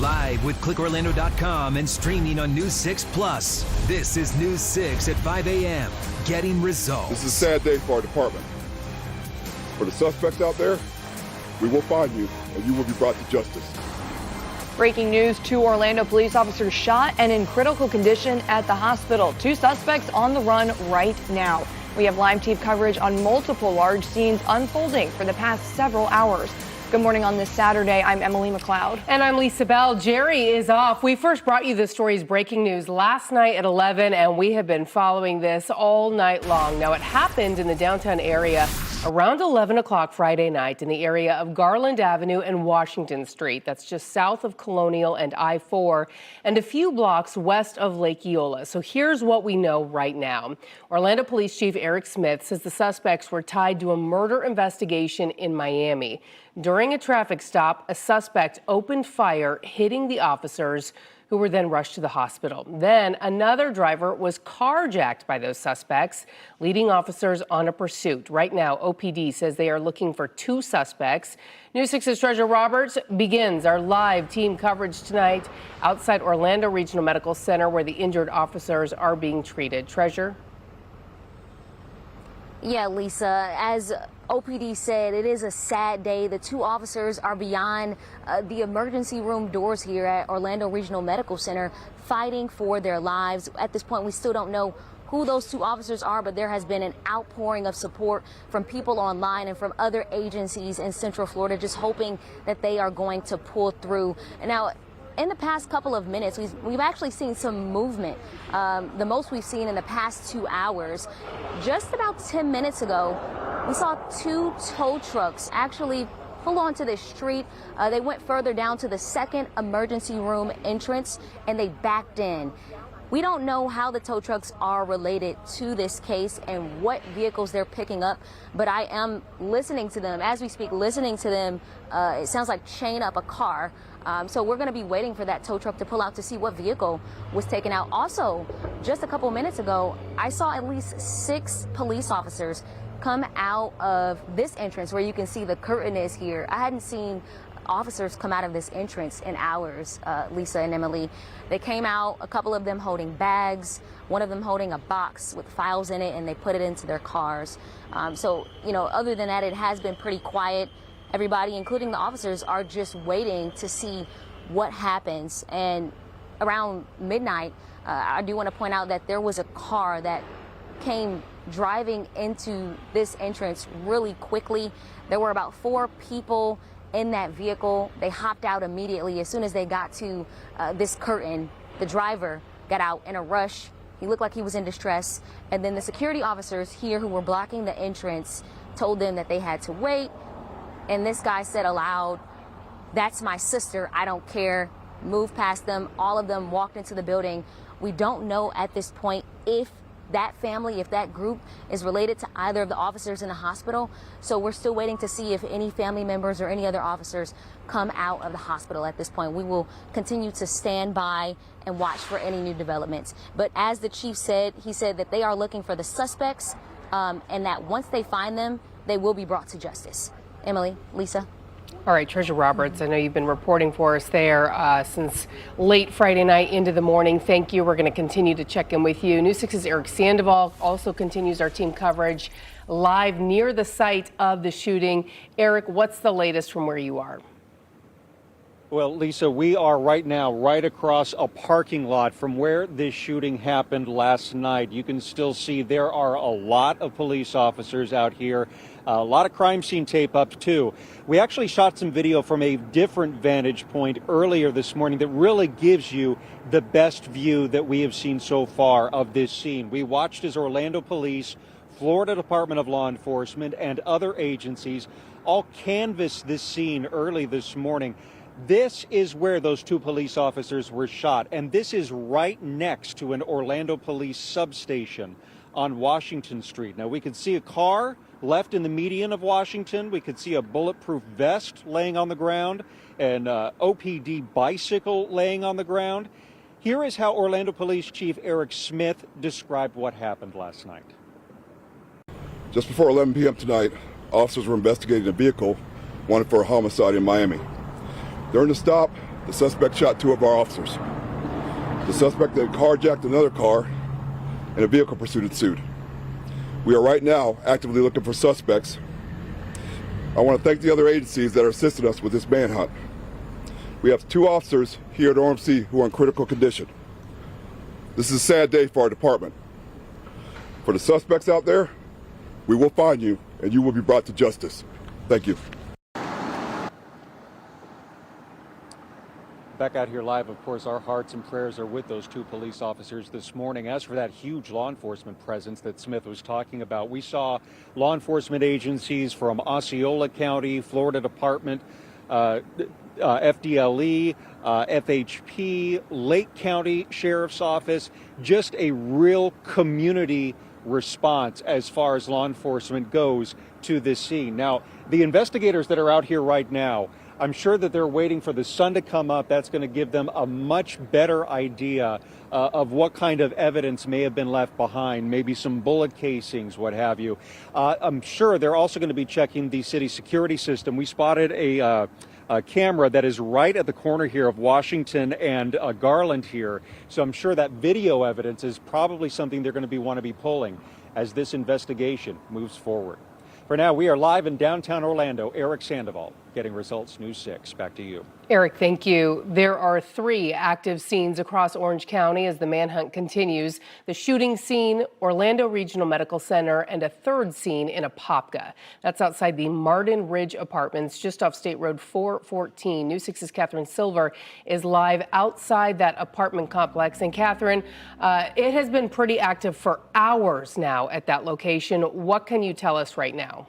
live with clickorlando.com and streaming on News 6 Plus. This is News 6 at 5 a.m. Getting results. This is a sad day for our department. For the suspects out there, we will find you and you will be brought to justice. Breaking news, 2 Orlando police officers shot and in critical condition at the hospital. 2 suspects on the run right now. We have live team coverage on multiple large scenes unfolding for the past several hours. Good morning on this Saturday. I'm Emily McLeod. And I'm Lisa Bell. Jerry is off. We first brought you this story's breaking news last night at 11, and we have been following this all night long. Now, it happened in the downtown area around 11 o'clock Friday night in the area of Garland Avenue and Washington Street. That's just south of Colonial and I-4 and a few blocks west of Lake Eola. So here's what we know right now. Orlando Police Chief Eric Smith says the suspects were tied to a murder investigation in Miami. During a traffic stop, a suspect opened fire, hitting the officers, who were then rushed to the hospital. Then another driver was carjacked by those suspects, leading officers on a pursuit. Right now, OPD says they are looking for 2 suspects. News 6's Treasure Roberts begins our live team coverage tonight outside Orlando Regional Medical Center, where the injured officers are being treated. Treasure? Yeah, Lisa, as OPD said, it is a sad day. The 2 officers are beyond the emergency room doors here at Orlando Regional Medical Center, fighting for their lives. At this point, we still don't know who those 2 officers are, but there has been an outpouring of support from people online and from other agencies in Central Florida, just hoping that they are going to pull through. And now, in the past couple of minutes, we've actually seen some movement, the most we've seen in the past 2 hours. Just about 10 minutes ago, we saw 2 tow trucks actually pull onto the street. They went further down to the second emergency room entrance and they backed in. We don't know how the tow trucks are related to this case and what vehicles they're picking up, but I am listening to them. As we speak, listening to them, it sounds like chain up a car. So we're going to be waiting for that tow truck to pull out to see what vehicle was taken out. Also, just a couple minutes ago, I saw at least 6 police officers come out of this entrance where you can see the curtain is here. I hadn't seen officers come out of this entrance in hours, Lisa and Emily. They came out, a couple of them holding bags, one of them holding a box with files in it, and they put it into their cars. So, you know, other than that, it has been pretty quiet. Everybody, including the officers, are just waiting to see what happens. And around midnight, I do want to point out that there was a car that came driving into this entrance really quickly. There were about 4 people in that vehicle. They hopped out immediately as soon as they got to this curtain. The driver got out in a rush. He looked like he was in distress. And then the security officers here who were blocking the entrance told them that they had to wait. And this guy said aloud, "That's my sister. I don't care." Moved past them. All of them walked into the building. We don't know at this point if that family, if that group is related to either of the officers in the hospital. So we're still waiting to see if any family members or any other officers come out of the hospital at this point. We will continue to stand by and watch for any new developments. But as the chief said, he said that they are looking for the suspects and that once they find them, they will be brought to justice. Emily, Lisa. All right, Treasure Roberts, I know you've been reporting for us there since late Friday night into the morning. Thank you. We're going to continue to check in with you. News 6's Eric Sandoval also continues our team coverage live near the site of the shooting. Eric, what's the latest from where you are? Well, Lisa, we are right now right across a parking lot from where this shooting happened last night. You can still see there are a lot of police officers out here, a lot of crime scene tape up too. We actually shot some video from a different vantage point earlier this morning that really gives you the best view that we have seen so far of this scene. We watched as Orlando Police, Florida Department of Law Enforcement, and other agencies all canvassed this scene early this morning. This is where those 2 police officers were shot, and this is right next to an Orlando police substation on Washington Street. Now, we could see a car left in the median of Washington. We could see a bulletproof vest laying on the ground, an OPD bicycle laying on the ground. Here is how Orlando Police Chief Eric Smith described what happened last night. Just before 11 p.m. tonight, officers were investigating a vehicle wanted for a homicide in Miami. During the stop, the suspect shot 2 of our officers. The suspect then carjacked another car, and a vehicle pursuit ensued. We are right now actively looking for suspects. I want to thank the other agencies that are assisting us with this manhunt. We have 2 officers here at OMC who are in critical condition. This is a sad day for our department. For the suspects out there, we will find you and you will be brought to justice. Thank you. Back out here live, of course, our hearts and prayers are with those 2 police officers this morning. As for that huge law enforcement presence that Smith was talking about, we saw law enforcement agencies from Osceola County, Florida Department, FDLE, FHP, Lake County Sheriff's Office, just a real community response as far as law enforcement goes to this scene. Now, the investigators that are out here right now, I'm sure that they're waiting for the sun to come up. That's going to give them a much better idea of what kind of evidence may have been left behind, maybe some bullet casings, what have you. I'm sure they're also going to be checking the city security system. We spotted a camera that is right at the corner here of Washington and Garland here. So I'm sure that video evidence is probably something they're going to want to be pulling as this investigation moves forward. For now, we are live in downtown Orlando. Eric Sandoval, Getting Results, News 6. Back to you. Eric, thank you. There are 3 active scenes across Orange County as the manhunt continues. The shooting scene, Orlando Regional Medical Center, and a 3rd scene in Apopka. That's outside the Martin Ridge Apartments, just off State Road 414. News 6's Catherine Silver is live outside that apartment complex. And Catherine, it has been pretty active for hours now at that location. What can you tell us right now?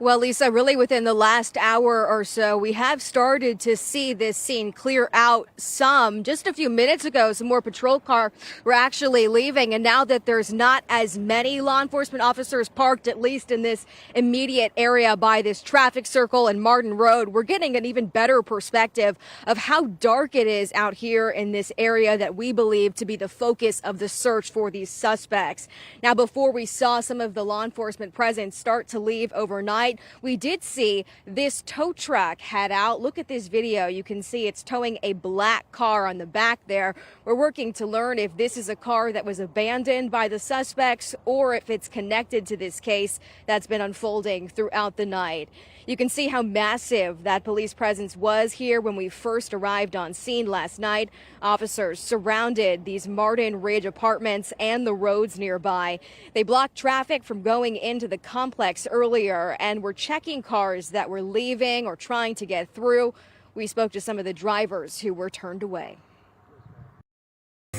Well, Lisa, really within the last hour or so, we have started to see this scene clear out some. Just a few minutes ago, some more patrol cars were actually leaving. And now that there's not as many law enforcement officers parked, at least in this immediate area by this traffic circle and Martin Road, we're getting an even better perspective of how dark it is out here in this area that we believe to be the focus of the search for these suspects. Now, before we saw some of the law enforcement presence start to leave overnight, we did see this tow truck head out. Look at this video. You can see it's towing a black car on the back there. We're working to learn if this is a car that was abandoned by the suspects or if it's connected to this case that's been unfolding throughout the night. You can see how massive that police presence was here when we first arrived on scene last night. Officers surrounded these Martin Ridge apartments and the roads nearby. They blocked traffic from going into the complex earlier and were checking cars that were leaving or trying to get through. We spoke to some of the drivers who were turned away.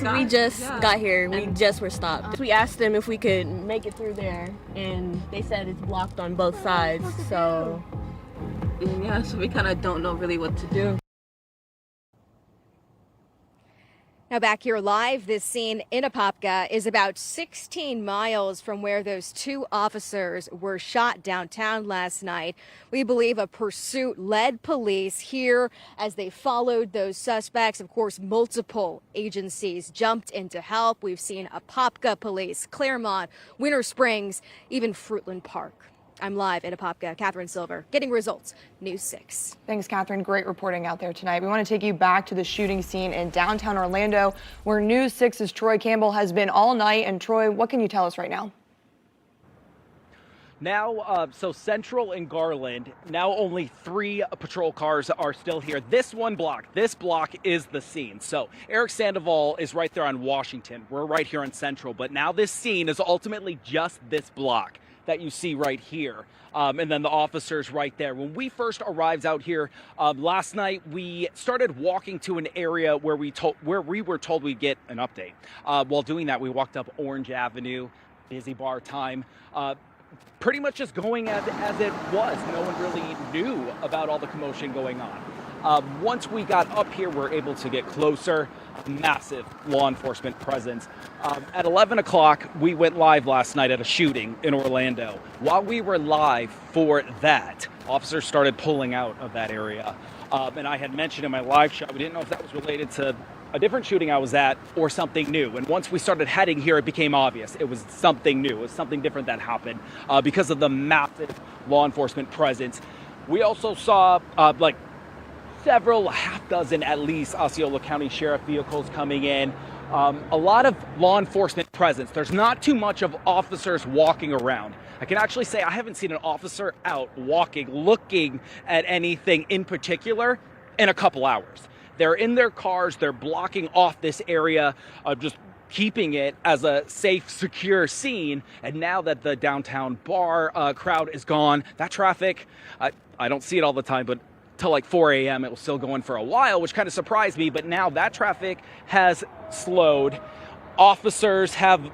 We just got here. We just were stopped. We asked them if we could make it through there, and they said it's blocked on both sides. So yeah, so we kind of don't know really what to do. Now back here live, this scene in Apopka is about 16 miles from where those 2 officers were shot downtown last night. We believe a pursuit led police here as they followed those suspects. Of course, multiple agencies jumped in to help. We've seen Apopka Police, Claremont, Winter Springs, even Fruitland Park. I'm live in Apopka. Catherine Silver, Getting Results, News 6. Thanks, Catherine. Great reporting out there tonight. We want to take you back to the shooting scene in downtown Orlando, where News 6's Troy Campbell has been all night. And Troy, what can you tell us right now? Now, so Central and Garland, now only 3 patrol cars are still here. This block is the scene. So Eric Sandoval is right there on Washington. We're right here on Central, but now this scene is ultimately just this block that you see right here, and then the officers right there. When we first arrived out here last night, we started walking to an area where we were told we'd get an update. While doing that, we walked up Orange Avenue, busy bar time, pretty much just going as it was. No one really knew about all the commotion going on. Once we got up here, we're able to get closer. Massive law enforcement presence. At 11 o'clock, we went live last night at a shooting in Orlando. While we were live for that, officers started pulling out of that area. And I had mentioned in my live shot, we didn't know if that was related to a different shooting I was at or something new. And once we started heading here, it became obvious. It was something new. It was something different that happened because of the massive law enforcement presence. We also saw several, half dozen at least, Osceola County Sheriff vehicles coming in. A lot of law enforcement presence. There's not too much of officers walking around. I can actually say I haven't seen an officer out walking, looking at anything in particular in a couple hours. They're in their cars, they're blocking off this area, just keeping it as a safe, secure scene. And now that the downtown bar crowd is gone, that traffic, I don't see it all the time, but till like 4 a.m. it was still going for a while, which kind of surprised me. But now that traffic has slowed. Officers have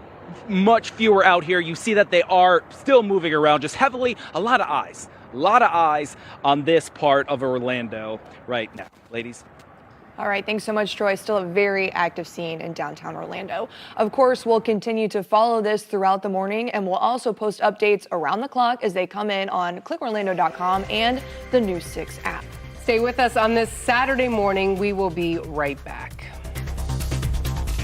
much fewer out here. You see that they are still moving around just heavily. A lot of eyes on this part of Orlando right now. Ladies. All right, thanks so much, Troy. Still a very active scene in downtown Orlando. Of course, we'll continue to follow this throughout the morning, and we'll also post updates around the clock as they come in on clickorlando.com and the News 6 app. Stay with us on this Saturday morning. We will be right back.